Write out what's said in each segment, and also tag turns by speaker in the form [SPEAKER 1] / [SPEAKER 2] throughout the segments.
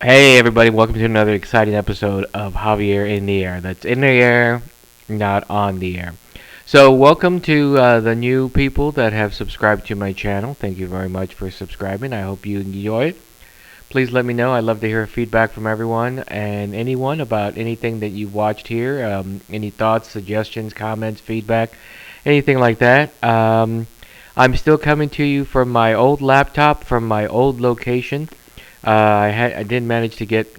[SPEAKER 1] Hey everybody, welcome to another exciting episode of Javier in the Air. That's in the air, not on the air. So, welcome to the new people that have subscribed to my channel. Thank you very much for subscribing. I hope you enjoy it. Please let me know. I'd love to hear feedback from everyone and anyone about anything that you've watched here. Any thoughts, suggestions, comments, feedback, anything like that. I'm still coming to you from my old laptop, from my old location. I did manage to get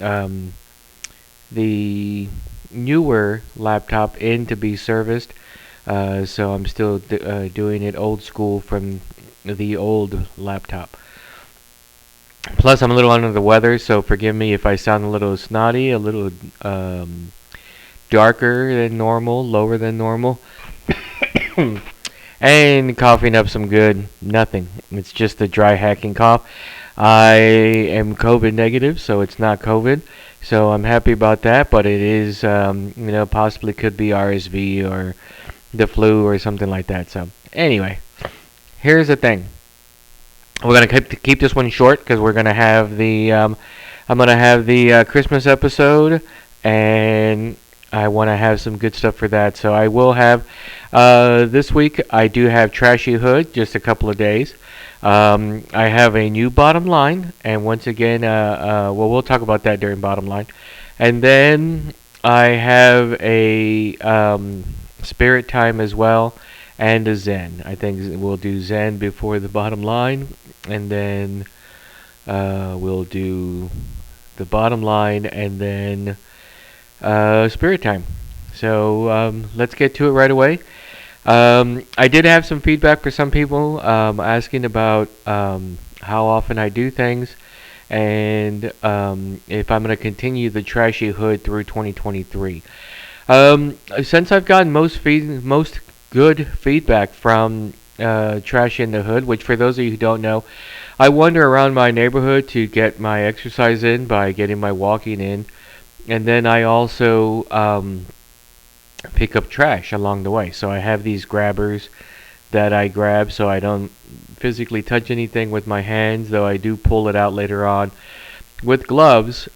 [SPEAKER 1] the newer laptop in to be serviced, so I'm still doing it old school from the old laptop. Plus, I'm a little under the weather, so forgive me if I sound a little snotty, a little darker than normal, lower than normal, and coughing up some good nothing. It's just a dry hacking cough. I am COVID negative, so it's not COVID. So I'm happy about that, but it is, possibly could be RSV or the flu or something like that. So anyway, here's the thing. We're gonna keep this one short because we're gonna have I'm gonna have the Christmas episode, and I want to have some good stuff for that. So I will have this week. I do have Trashy Hood, just a couple of days. I have a new Bottom Line, and once again, we'll talk about that during Bottom Line. And then I have a Spirit Time as well, and a Zen. I think we'll do Zen before the Bottom Line, and then we'll do the Bottom Line, and then Spirit Time. So let's get to it right away. I did have some feedback for some people asking about how often I do things, and if I'm going to continue the Trashy Hood through 2023. Since I've gotten most good feedback from Trash in the Hood, which for those of you who don't know, I wander around my neighborhood to get my exercise in by getting my walking in, and then I also pick up trash along the way. So I have these grabbers that I grab so I don't physically touch anything with my hands, though I do pull it out later on with gloves,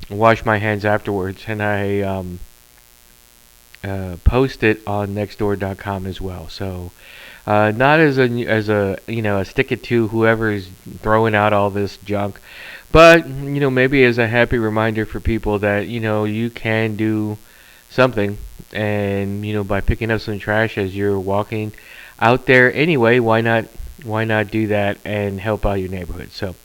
[SPEAKER 1] wash my hands afterwards, and I post it on nextdoor.com as well. So not as a stick it to whoever is throwing out all this junk, but maybe as a happy reminder for people that you can do something, and by picking up some trash as you're walking out there anyway, why not do that and help out your neighborhood? So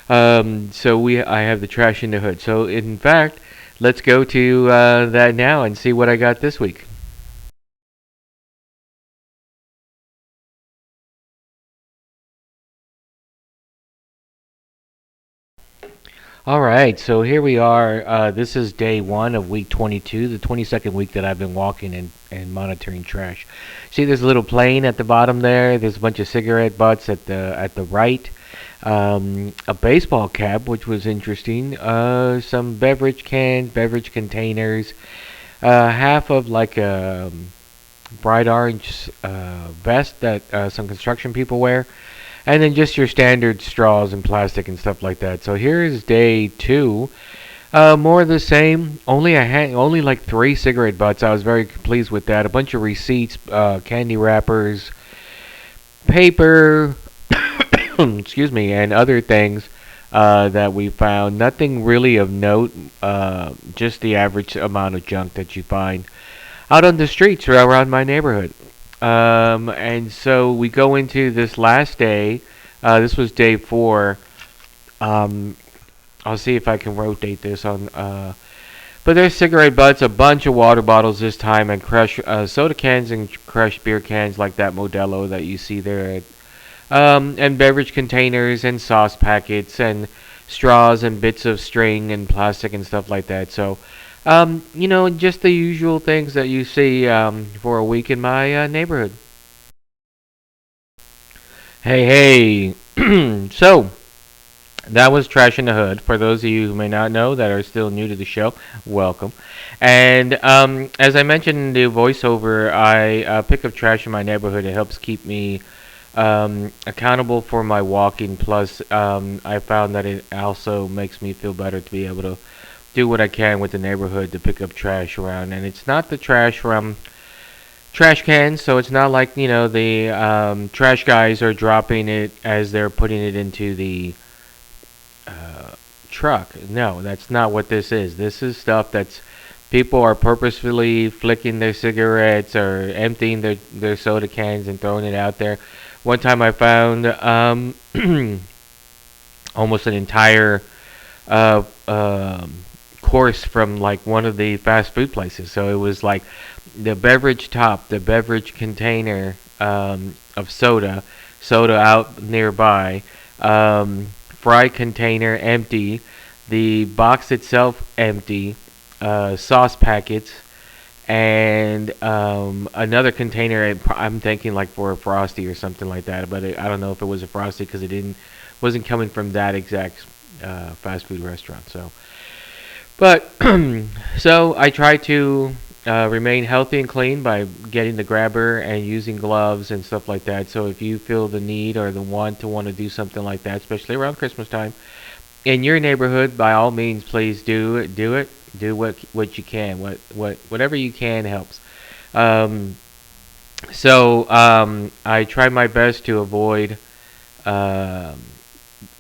[SPEAKER 1] I have the Trash in the Hood. So in fact, let's go to that now and see what I got this week. All right, so here we are. This is day one of week 22, the 22nd week that I've been walking and monitoring trash. See, there's a little plane at the bottom there. There's a bunch of cigarette butts at the right. A baseball cap, which was interesting. Some beverage cans, beverage containers. Half of like a bright orange vest that some construction people wear. And then just your standard straws and plastic and stuff like that. So here is day two. More of the same. Only like 3 cigarette butts. I was very pleased with that. A bunch of receipts, candy wrappers, paper, excuse me, and other things that we found. Nothing really of note. Just the average amount of junk that you find out on the streets around my neighborhood. And so we go into this last day. This was day 4. I'll see if I can rotate this on. But there's cigarette butts, a bunch of water bottles this time, and crushed soda cans and crushed beer cans like that Modelo that you see there. And beverage containers and sauce packets and straws and bits of string and plastic and stuff like that. So just the usual things that you see for a week in my neighborhood. Hey, so that was Trash in the Hood. For those of you who may not know that are still new to the show, welcome. And as I mentioned in the voiceover, I pick up trash in my neighborhood. It helps keep me accountable for my walking. Plus, I found that it also makes me feel better to be able to do what I can with the neighborhood to pick up trash around. And it's not the trash from trash cans, so it's not like the trash guys are dropping it as they're putting it into the truck. No, that's not what this is. This is stuff that's people are purposefully flicking their cigarettes or emptying their soda cans and throwing it out there. One time I found almost an entire uh, course from like one of the fast food places. So it was like the beverage top, the beverage container of soda out nearby, fry container empty, the box itself empty, sauce packets, and another container. I'm thinking like for a frosty or something like that, but I don't know if it was a frosty because it didn't wasn't coming from that exact fast food restaurant. But so I try to remain healthy and clean by getting the grabber and using gloves and stuff like that. So if you feel the need or the want to do something like that, especially around Christmas time in your neighborhood, by all means, please do it. Do it. Do what you can. Whatever you can helps. Um, I try my best to avoid um,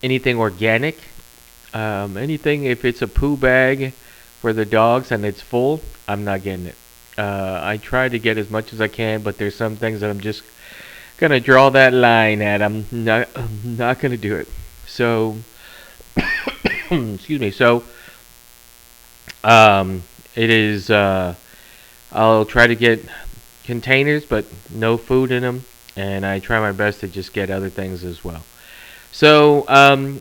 [SPEAKER 1] anything organic. Anything if it's a poo bag for the dogs and it's full, I'm not getting it. I try to get as much as I can, but there's some things that I'm just gonna draw that line at. I'm not gonna do it. So, excuse me. So, it is. I'll try to get containers, but no food in them, and I try my best to just get other things as well. So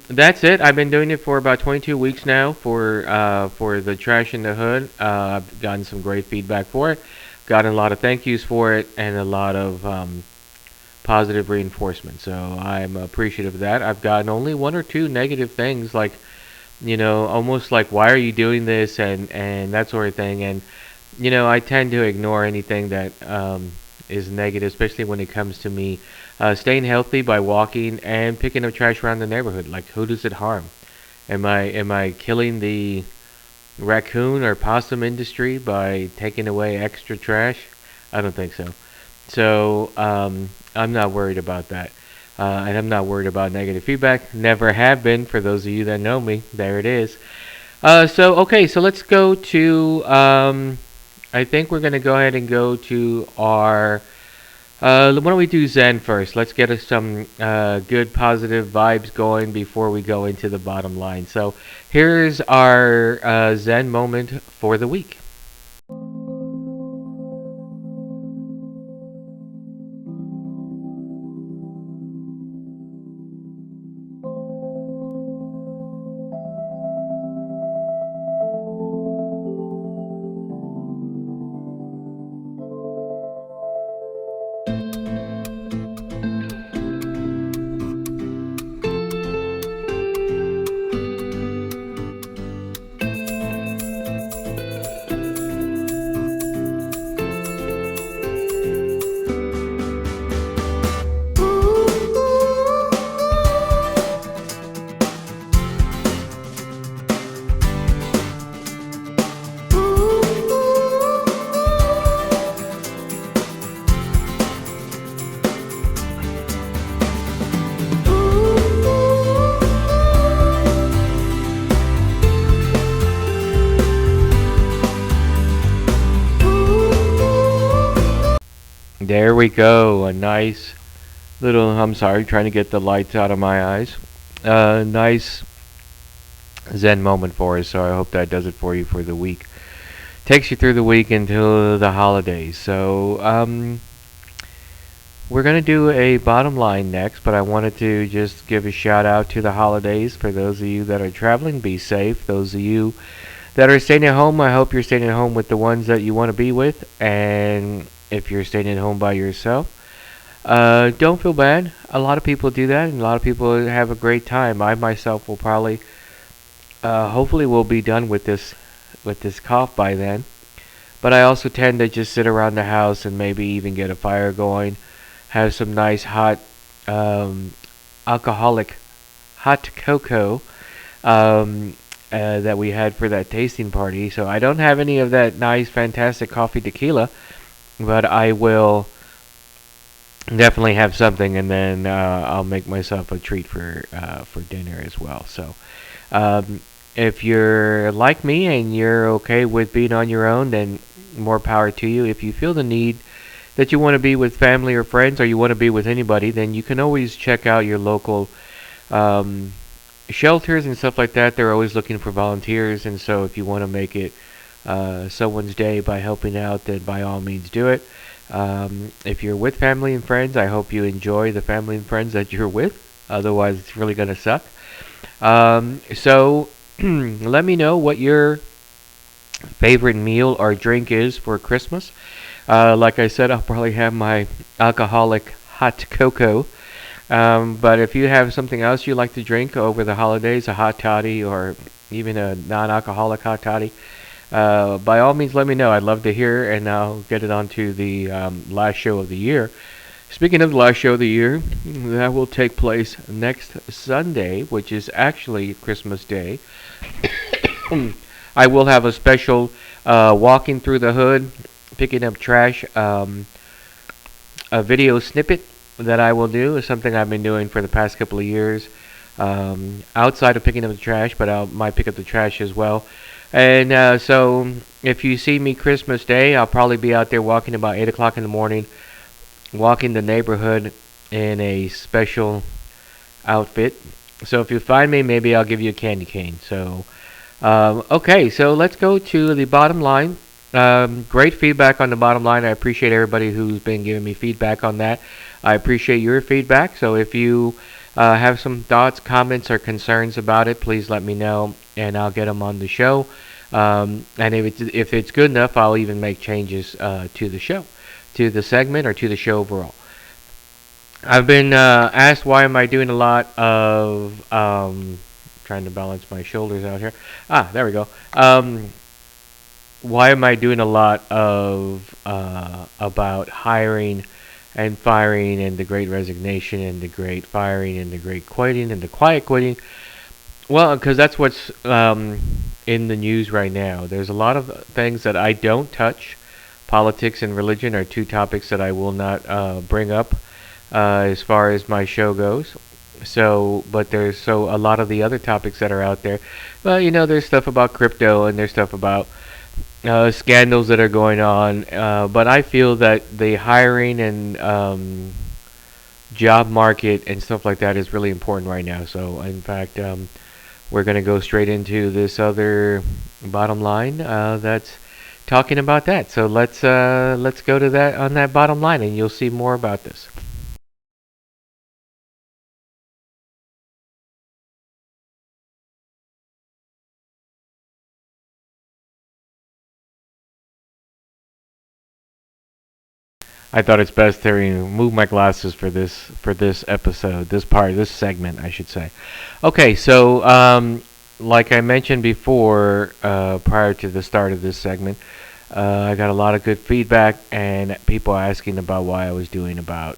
[SPEAKER 1] that's it. I've been doing it for about 22 weeks now for the Trash in the Hood. I've gotten some great feedback for it. Gotten a lot of thank yous for it and a lot of positive reinforcement. So I'm appreciative of that. I've gotten only one or two negative things, like almost like why are you doing this and that sort of thing. And I tend to ignore anything that is negative, especially when it comes to me staying healthy by walking and picking up trash around the neighborhood. Like, who does it harm? Am I killing the raccoon or possum industry by taking away extra trash? I don't think so. So I'm not worried about that. And I'm not worried about negative feedback. Never have been, for those of you that know me. There it is. Okay, so let's go to. I think we're going to go ahead and go to our. Why don't we do Zen first? Let's get us some good positive vibes going before we go into the bottom line. So here's our Zen moment for the week. There we go. A nice little. I'm sorry, trying to get the lights out of my eyes. Nice Zen moment for us. So I hope that does it for you for the week. Takes you through the week until the holidays. So we're gonna do a bottom line next, but I wanted to just give a shout out to the holidays for those of you that are traveling. Be safe. Those of you that are staying at home, I hope you're staying at home with the ones that you want to be with. And if you're staying at home by yourself, don't feel bad. A lot of people do that, and a lot of people have a great time. I myself will probably, hopefully, will be done with this cough by then. But I also tend to just sit around the house and maybe even get a fire going, have some nice hot um, alcoholic hot cocoa um, that we had for that tasting party. So I don't have any of that nice, fantastic coffee tequila, but I will definitely have something, and then I'll make myself a treat for dinner as well. So um, if you're like me and you're okay with being on your own, then more power to you. If you feel the need that you want to be with family or friends, or you want to be with anybody, then you can always check out your local um, shelters and stuff like that. They're always looking for volunteers, and so if you want to make it someone's day by helping out, then by all means do it. If you're with family and friends, I hope you enjoy the family and friends that you're with. Otherwise, it's really going to suck. So, let me know what your favorite meal or drink is for Christmas. Like I said, I'll probably have my alcoholic hot cocoa. But if you have something else you like to drink over the holidays, a hot toddy or even a non-alcoholic hot toddy, by all means let me know. I'd love to hear, and I'll get it onto the last show of the year. Speaking of the last show of the year, that will take place next Sunday, which is actually Christmas Day. I will have a special walking through the hood, picking up trash, a video snippet that I will do. Is something I've been doing for the past couple of years. Outside of picking up the trash, but I might pick up the trash as well. And so if you see me Christmas Day, I'll probably be out there walking about 8 o'clock in the morning, walking the neighborhood in a special outfit. So if you find me, maybe I'll give you a candy cane. So, okay, so let's go to the bottom line. Great feedback on the bottom line. I appreciate everybody who's been giving me feedback on that. I appreciate your feedback. So if you have some thoughts, comments, or concerns about it, please let me know, and I'll get them on the show. And if it's good enough, I'll even make changes to the show, to the segment, or to the show overall. I've been asked why am I doing a lot of trying to balance my shoulders out here. There we go. Why am I doing a lot of about hiring and firing and the great resignation and the great firing and the great quitting and the quiet quitting? Well, because that's what's in the news right now. There's a lot of things that I don't touch. Politics and religion are two topics that I will not bring up as far as my show goes. So, but there's a lot of the other topics that are out there. Well, there's stuff about crypto and there's stuff about scandals that are going on. But I feel that the hiring and job market and stuff like that is really important right now. So, in fact, we're going to go straight into this other bottom line that's talking about that. So let's go to that on that bottom line, and you'll see more about this. I thought it's best to remove my glasses for this episode, this segment, I should say. Okay, so like I mentioned before, prior to the start of this segment, I got a lot of good feedback and people asking about why I was doing about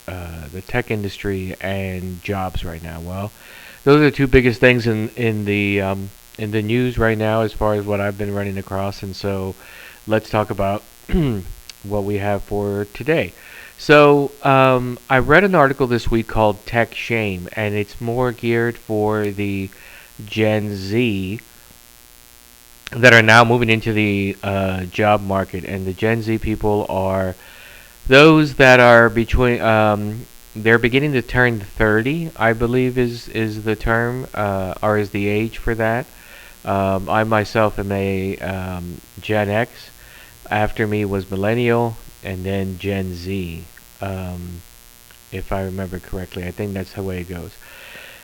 [SPEAKER 1] the tech industry and jobs right now. Well, those are the two biggest things in the news right now as far as what I've been running across, and so let's talk about what we have for today. So I read an article this week called Tech Shame, and it's more geared for the Gen Z that are now moving into the job market. And the Gen Z people are those that are between, they're beginning to turn 30, I believe is the term, or is the age for that. I myself am a Gen X. After me was Millennial, and then Gen Z, if I remember correctly. I think that's the way it goes.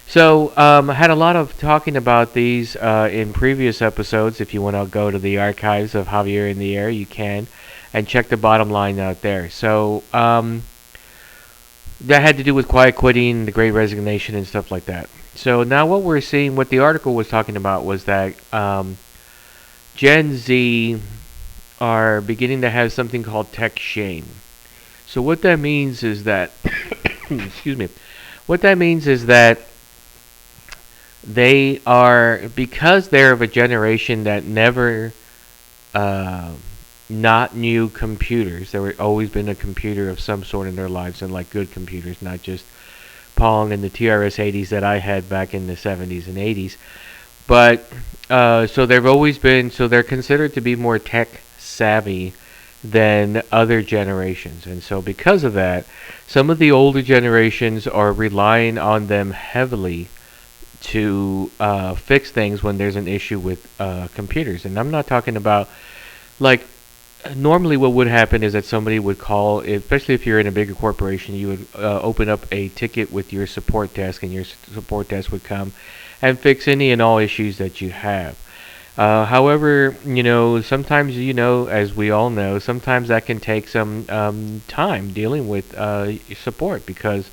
[SPEAKER 1] So I had a lot of talking about these in previous episodes. If you want to go to the archives of Javier In The Air, you can, and check the bottom line out there. So that had to do with quiet quitting, the great resignation, and stuff like that. So now what we're seeing, what the article was talking about was that Gen Z are beginning to have something called tech shame. So what that means is that excuse me. What that means is that they are, because they're of a generation that never uh, not new computers. There were always been a computer of some sort in their lives, and like good computers, not just Pong and the TRS-80s that I had back in the 70s and 80s. But so they've always been, so they're considered to be more tech savvy than other generations. And so because of that, some of the older generations are relying on them heavily to fix things when there's an issue with computers. And I'm not talking about, like, normally what would happen is that somebody would call, especially if you're in a bigger corporation, you would open up a ticket with your support desk, and your support desk would come and fix any and all issues that you have. However, sometimes, as we all know, sometimes that can take some time dealing with support, because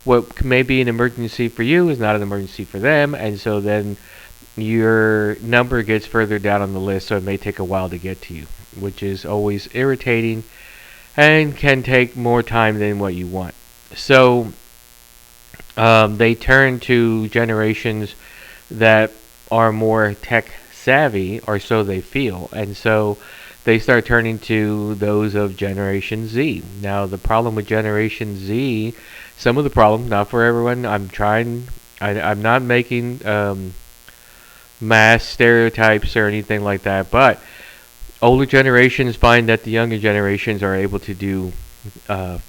[SPEAKER 1] what may be an emergency for you is not an emergency for them, and so then your number gets further down on the list, so it may take a while to get to you, which is always irritating and can take more time than what you want. So they turn to generations that are more tech savvy, or so they feel, and so they start turning to those of Generation Z. Now, the problem with Generation Z, some of the problem, not for everyone. I'm not making mass stereotypes or anything like that, but older generations find that the younger generations are able to do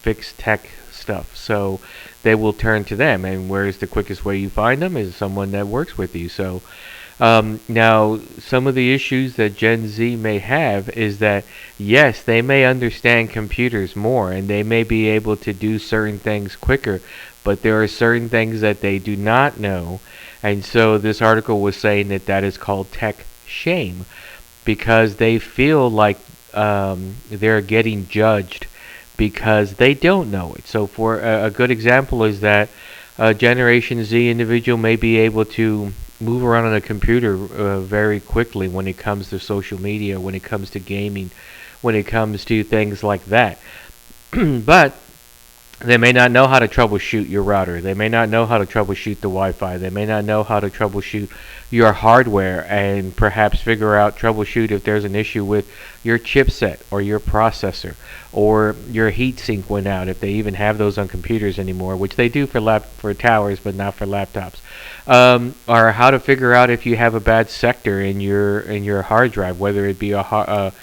[SPEAKER 1] fixed tech stuff, so they will turn to them. And where's the quickest way you find them is someone that works with you. So now, some of the issues that Gen Z may have is that, yes, they may understand computers more, and they may be able to do certain things quicker, but there are certain things that they do not know. And so this article was saying that that is called tech shame, because they feel like they're getting judged because they don't know it. So for a good example is that a Generation Z individual may be able to move around on a computer very quickly when it comes to social media, when it comes to gaming, when it comes to things like that. But they may not know how to troubleshoot your router. They may not know how to troubleshoot the Wi-Fi. They may not know how to troubleshoot your hardware, and perhaps troubleshoot if there's an issue with your chipset or your processor, or your heatsink went out, if they even have those on computers anymore, which they do for towers, but not for laptops. Or how to figure out if you have a bad sector in your hard drive, whether it be a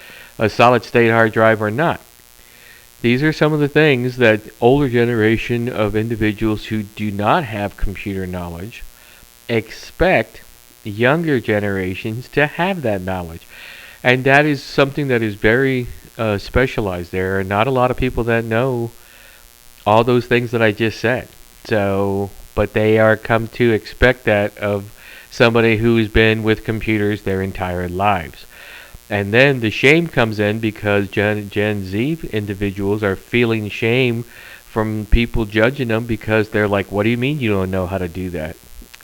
[SPEAKER 1] solid state hard drive or not. These are some of the things that older generation of individuals who do not have computer knowledge expect younger generations to have that knowledge. And that is something that is very specialized. There are not a lot of people that know all those things that I just said. So, but they are come to expect that of somebody who's been with computers their entire lives. And then the shame comes in because Gen Z individuals are feeling shame from people judging them, because they're like, what do you mean you don't know how to do that?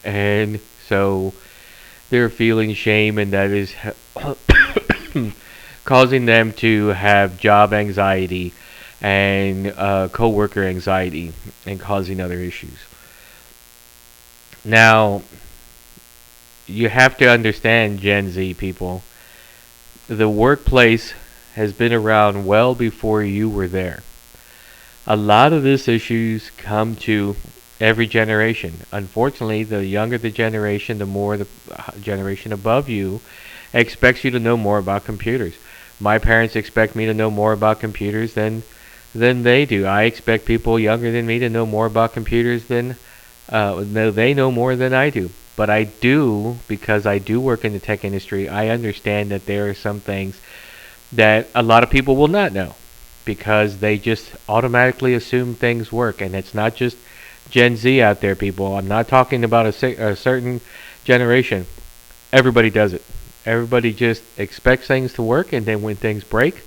[SPEAKER 1] And so they're feeling shame, and that is causing them to have job anxiety and coworker anxiety, and causing other issues. Now, you have to understand, Gen Z people, the workplace has been around well before you were there. A lot of these issues come to every generation. Unfortunately, the younger the generation, the more the generation above you expects you to know more about computers. My parents expect me to know more about computers than they do. I expect people younger than me to know more about computers than they know more than I do. But I do, because I do work in the tech industry, I understand that there are some things that a lot of people will not know, because they just automatically assume things work. And it's not just Gen Z out there, people. I'm not talking about a certain generation. Everybody does it. Everybody just expects things to work, and then when things break,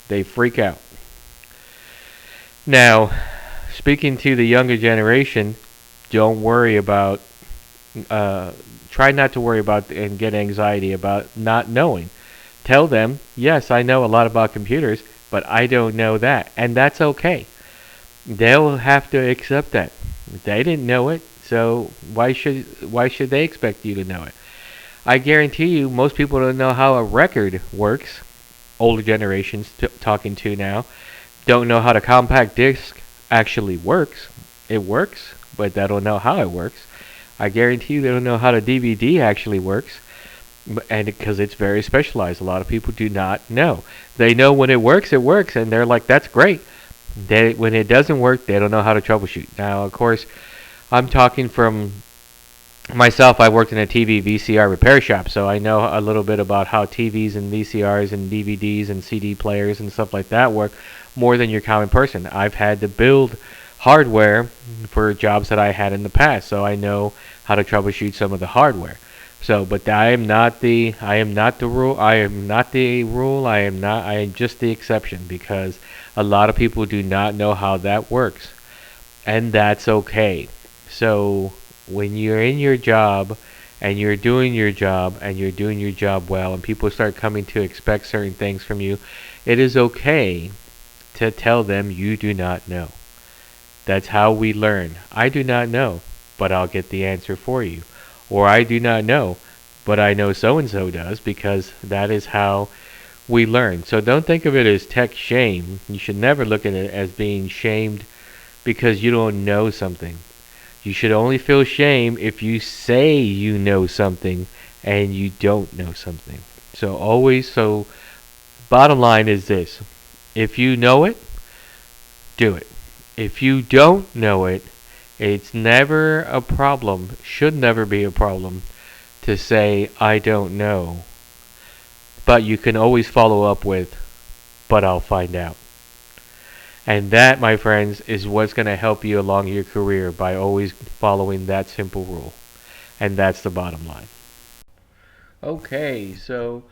[SPEAKER 1] they freak out. Now, speaking to the younger generation, don't worry about try not to worry about and get anxiety about not knowing. Tell them, yes, I know a lot about computers, but I don't know that. And that's okay. they'll have to accept that. They didn't know it, so why should they expect you to know it? I guarantee you, most people don't know how a record works. Older generations talking to now don't know how the compact disc actually works. It works, but they don't know how it works. I guarantee you they don't know how the DVD actually works, and because it's very specialized, a lot of people do not know. They know when it works, and they're like, "That's great." When it doesn't work, they don't know how to troubleshoot. Now, of course, I'm talking from myself. I worked in a TV VCR repair shop, so I know a little bit about how TVs and VCRs and DVDs and CD players and stuff like that work more than your common person. I've had to build hardware for jobs that I had in the past, so I know how to troubleshoot some of the hardware. So, but I am not the rule. I am just the exception because a lot of people do not know how that works, and that's okay. So, when you're in your job and you're doing your job and you're doing your job well and people start coming to expect certain things from you, it is okay to tell them you do not know. That's how we learn. I do not know, but I'll get the answer for you. Or I do not know, but I know so and so does, because that is how we learn. So don't think of it as tech shame. You should never look at it as being shamed because you don't know something. You should only feel shame if you say you know something and you don't know something. So bottom line is this: if you know it, do it. If you don't know it, it's never a problem, should never be a problem to say, I don't know. But you can always follow up with, but I'll find out. And that, my friends, is what's going to help you along your career by always following that simple rule. And that's the bottom line. Okay, so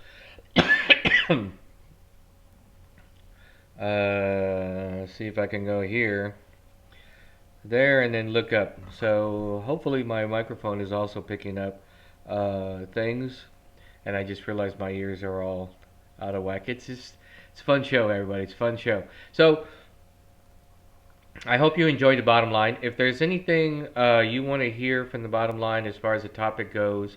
[SPEAKER 1] see if I can go here, there, and then look up. So hopefully my microphone is also picking up things, and I just realized my ears are all out of whack. It's a fun show, everybody. It's a fun show. So I hope you enjoyed the bottom line. If there's anything you want to hear from the bottom line as far as the topic goes,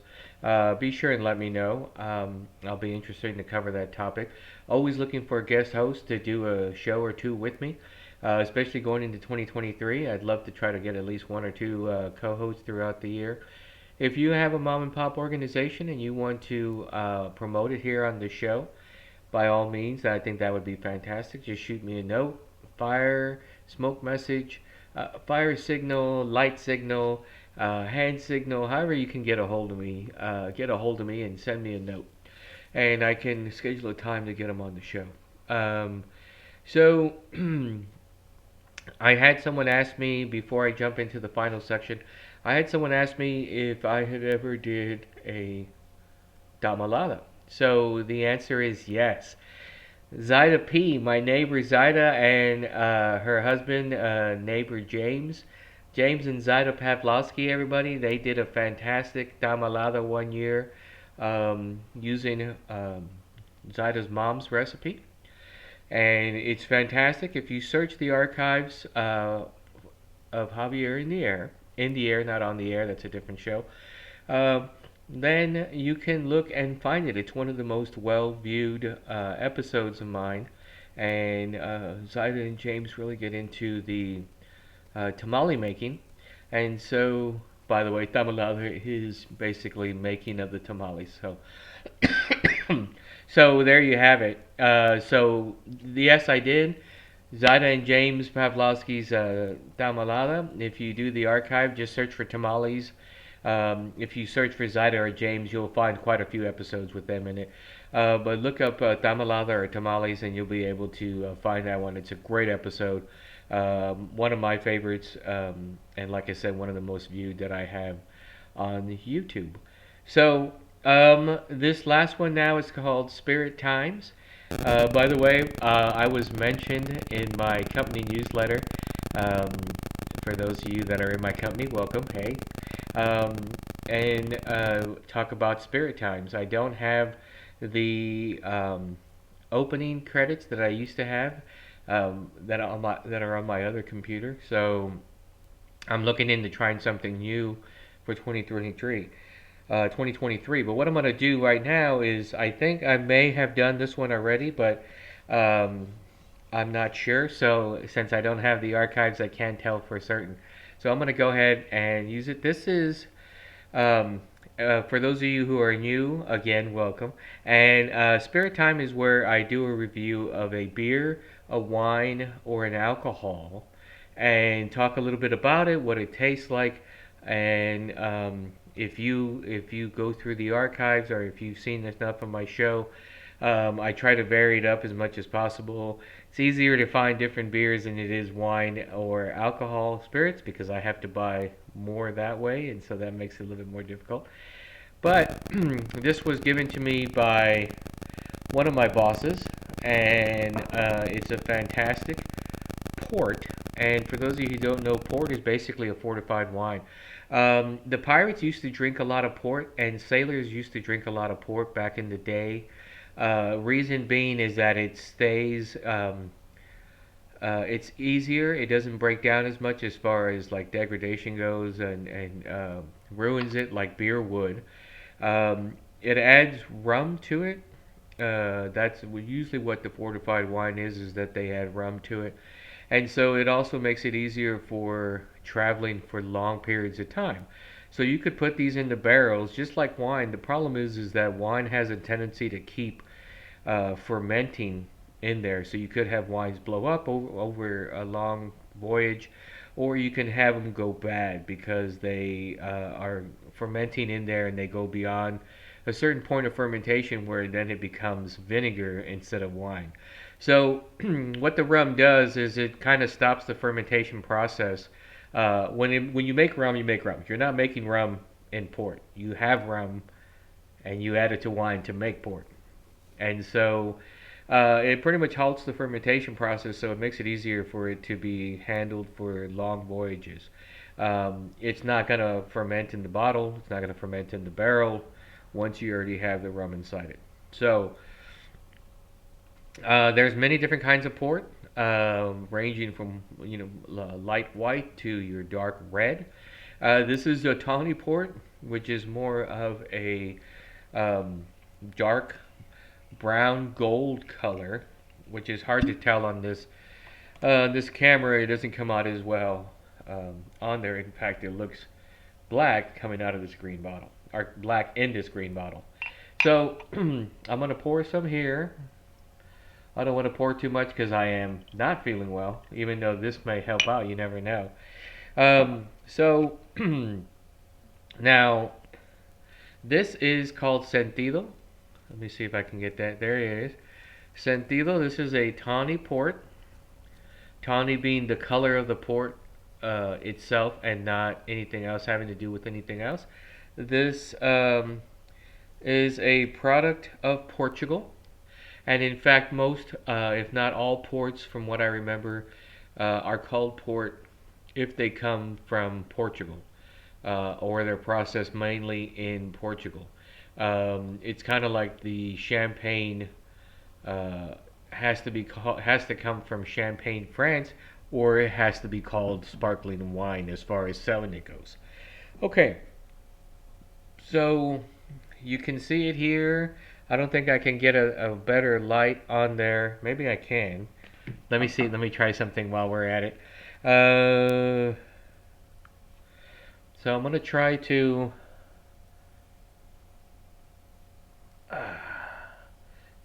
[SPEAKER 1] be sure and let me know. I'll be interested to cover that topic. Always looking for a guest host to do a show or two with me, especially going into 2023. I'd love to try to get at least one or two co-hosts throughout the year. If you have a mom and pop organization and you want to promote it here on the show, by all means, I think that would be fantastic. Just shoot me a note, fire, smoke message, fire signal, light signal, hand signal, however you can get a hold of me. Get a hold of me and send me a note, and I can schedule a time to get them on the show. So I had someone ask me before I jump into the final section. I had someone ask me if I had ever did a damalada. So the answer is yes. Zaida P, my neighbor Zaida, and her husband, neighbor James. James and Zaida Pavlovsky, everybody, they did a fantastic damalada one year using Zaida's mom's recipe. And it's fantastic. If you search the archives of Javier in the Air, not on the air, that's a different show, uh, then you can look and find it. It's one of the most well viewed episodes of mine. And Zaida and James really get into the tamale making. And so, by the way, tamalada is basically making of the tamales. So, so there you have it. So, yes, I did. Zaida and James Pavlovsky's Tamalada. If you do the archive, just search for tamales. If you search for Zaida or James, you'll find quite a few episodes with them in it. But look up Tamalada or Tamales, and you'll be able to find that one. It's a great episode. One of my favorites, and like I said, one of the most viewed that I have on YouTube. So, this last one now is called Spirit Times. By the way, I was mentioned in my company newsletter. Um, for those of you that are in my company, welcome. Hey. Um, and talk about Spirit Times. I don't have the opening credits that I used to have. that are on my other computer. So I'm looking into trying something new for 2023. But what I'm gonna do right now is I think I may have done this one already, but um, I'm not sure. So since I don't have the archives, I can't tell for certain. So I'm gonna go ahead and use it. This is um, for those of you who are new, again, welcome. And Spirit Time is where I do a review of a beer, a wine, or an alcohol, and talk a little bit about it, what it tastes like, and if you go through the archives or if you've seen enough of my show, I try to vary it up as much as possible. It's easier to find different beers than it is wine or alcohol spirits because I have to buy more that way, and so that makes it a little bit more difficult. But this was given to me by one of my bosses, and it's a fantastic port. And for those of you who don't know, port is basically a fortified wine. The pirates used to drink a lot of port, and sailors used to drink a lot of port back in the day. Reason being is that it stays, it's easier. It doesn't break down as much as far as like degradation goes, and ruins it like beer would. It adds rum to it. That's usually what the fortified wine is that they add rum to it. And so it also makes it easier for traveling for long periods of time. So you could put these into barrels just like wine. The problem is that wine has a tendency to keep fermenting in there. So you could have wines blow up over a long voyage, or you can have them go bad because they are fermenting in there and they go beyond a certain point of fermentation where then it becomes vinegar instead of wine. So what the rum does is it kind of stops the fermentation process. When you make rum, you make rum. You're not making rum in port. You have rum and you add it to wine to make port. And so it pretty much halts the fermentation process, so it makes it easier for it to be handled for long voyages. It's not going to ferment in the bottle. It's not going to ferment in the barrel once you already have the rum inside it. So there's many different kinds of port, ranging from light white to your dark red. This is a tawny port, which is more of a dark brown gold color, which is hard to tell on this camera. It doesn't come out as well on there. In fact, it looks black coming out of this green bottle, or black in this green bottle. So I'm gonna pour some here. I don't want to pour too much because I am not feeling well, even though this may help out. You never know. So now this is called Sentido. Let me see if I can get that. There it is. Sentido. This is a tawny port. Tawny being the color of the port itself and not anything else having to do with anything else. This is a product of Portugal. And in fact, most, if not all ports, from what I remember, are called port if they come from Portugal, or they're processed mainly in Portugal. It's kind of like the champagne has to come from Champagne, France, or it has to be called sparkling wine as far as selling it goes. Okay, so you can see it here. I don't think I can get a better light on there. Maybe I can. Let me see. Let me try something while we're at it. So I'm gonna try to.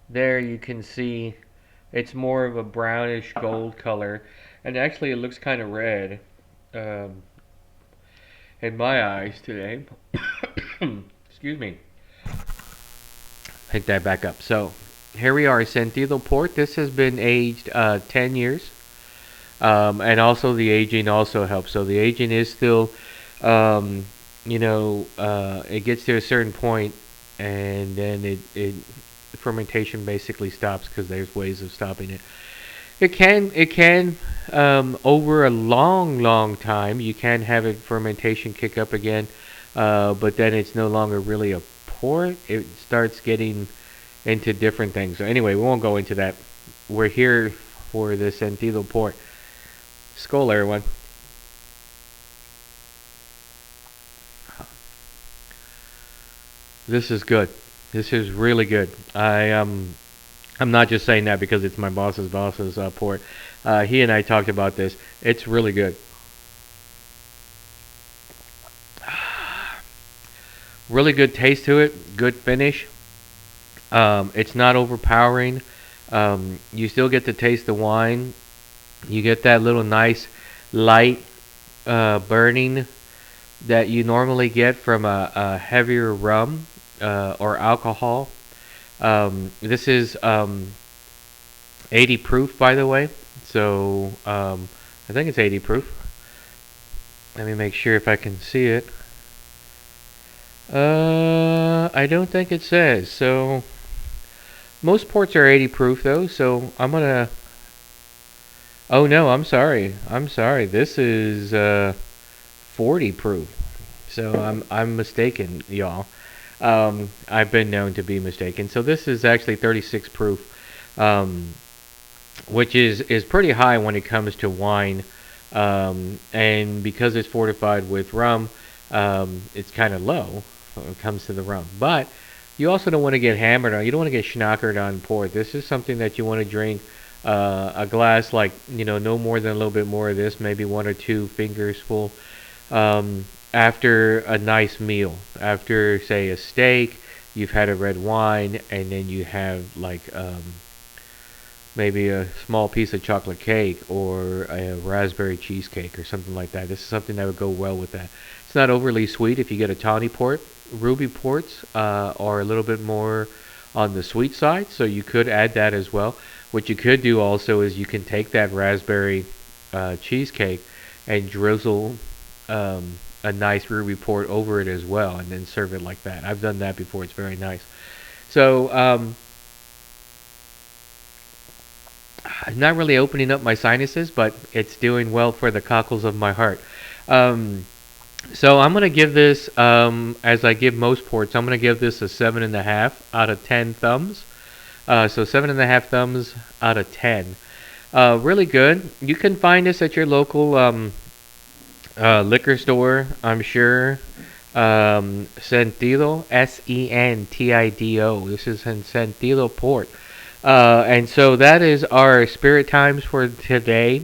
[SPEAKER 1] There you can see it's more of a brownish gold color, and actually it looks kind of red um, in my eyes today. Excuse me. Pick that back up. So here we are, Sentido Port. This has been aged 10 years. And also the aging also helps. So the aging is still, it gets to a certain point, and then it fermentation basically stops because there's ways of stopping it. It can over a long time you can have it fermentation kick up again, but then it's no longer really a port. It starts getting into different things. So anyway, we won't go into that. We're here. for the Sentido port. Skål, everyone. This is good. This is really good. I'm not just saying that because it's my boss's port. He and I talked about this. It's really good. Really good taste to it. Good finish. It's not overpowering. You still get to taste the wine. You get that little nice light burning that you normally get from a heavier rum or alcohol. This is 80 proof, by the way. So I think it's 80 proof. Let me make sure if I can see it. I don't think it says. So most ports are 80 proof though. So I'm gonna. Oh no, I'm sorry. I'm sorry. This is 40 proof. So I'm mistaken, y'all. I've been known to be mistaken. So this is actually 36 proof, which is pretty high when it comes to wine. And because it's fortified with rum, it's kind of low when it comes to the rum. But you also don't want to get hammered on. You don't want to get schnockered on port. This is something that you want to drink a glass, like, no more than a little bit more of this, maybe one or two fingers full, after a nice meal. After, say, a steak, you've had a red wine, and then you have like maybe a small piece of chocolate cake or a raspberry cheesecake or something like that. This is something that would go well with that. It's not overly sweet if you get a tawny port. Ruby ports are a little bit more on the sweet side, so you could add that as well. What you could do also is you can take that raspberry cheesecake and drizzle a nice ruby port over it as well, and then serve it like that. I've done that before. It's very nice. So not really opening up my sinuses, but it's doing well for the cockles of my heart. So I'm gonna give this, as I give most ports, I'm gonna give this a 7.5 out of 10 thumbs. So 7.5 thumbs out of 10. Really good. You can find this at your local liquor store, I'm sure. Sentido, Sentido. This is Sentido port. And so that is our spirit times for today.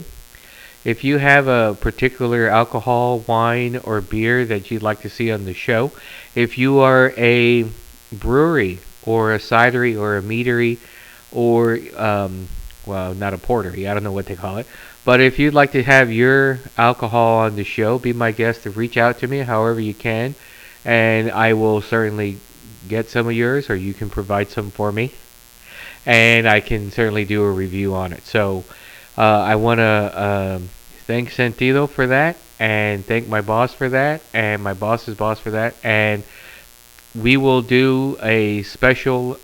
[SPEAKER 1] If you have a particular alcohol, wine, or beer that you'd like to see on the show, if you are a brewery or a cidery or a meadery or, well, not a portery, I don't know what they call it, but if you'd like to have your alcohol on the show, be my guest to reach out to me however you can, and I will certainly get some of yours, or you can provide some for me, and I can certainly do a review on it. So I want to thank Sentido for that, and thank my boss for that, and my boss's boss for that, and we will do a special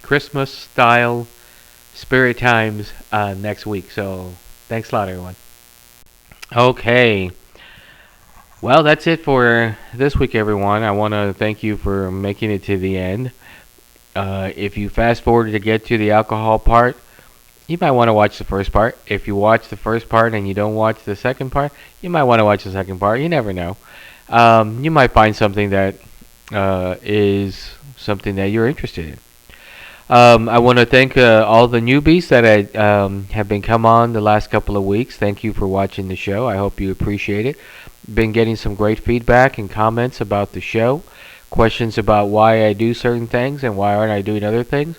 [SPEAKER 1] Christmas style Spirit Times next week. So thanks a lot, everyone. Okay. Well, that's it for this week, everyone. I want to thank you for making it to the end. If you fast forward to get to the alcohol part, you might want to watch the first part. If you watch the first part and you don't watch the second part, you might want to watch the second part. You never know. You might find something that is something that you're interested in. I want to thank all the newbies that have been come on the last couple of weeks. Thank you for watching the show. I hope you appreciate it. Been getting some great feedback and comments about the show. Questions about why I do certain things and why aren't I doing other things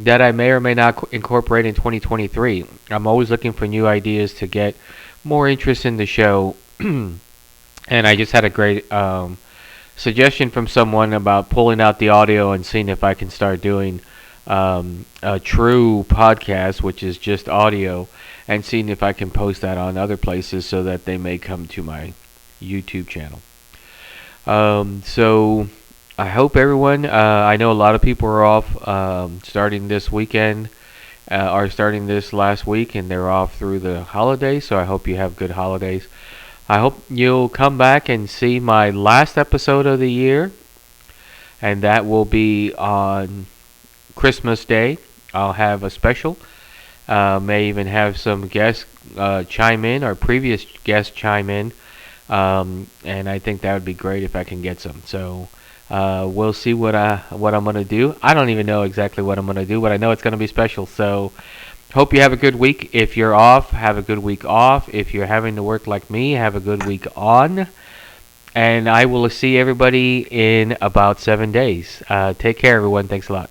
[SPEAKER 1] that I may or may not incorporate in 2023. I'm always looking for new ideas to get more interest in the show. And I just had a great suggestion from someone about pulling out the audio and seeing if I can start doing a true podcast, which is just audio, and seeing if I can post that on other places so that they may come to my YouTube channel. So I hope everyone, I know a lot of people are off starting this weekend, are starting this last week, and they're off through the holidays, so I hope you have good holidays. I hope you'll come back and see my last episode of the year, and that will be on Christmas Day. I'll have a special, May even have some guests chime in, or previous guests chime in. And I think that would be great if I can get some. So we'll see what I'm gonna do. I don't even know exactly what I'm gonna do, but I know it's gonna be special. So hope you have a good week. If you're off, have a good week off. If you're having to work like me, have a good week on. And I will see everybody in about 7 days. Take care, everyone. Thanks a lot.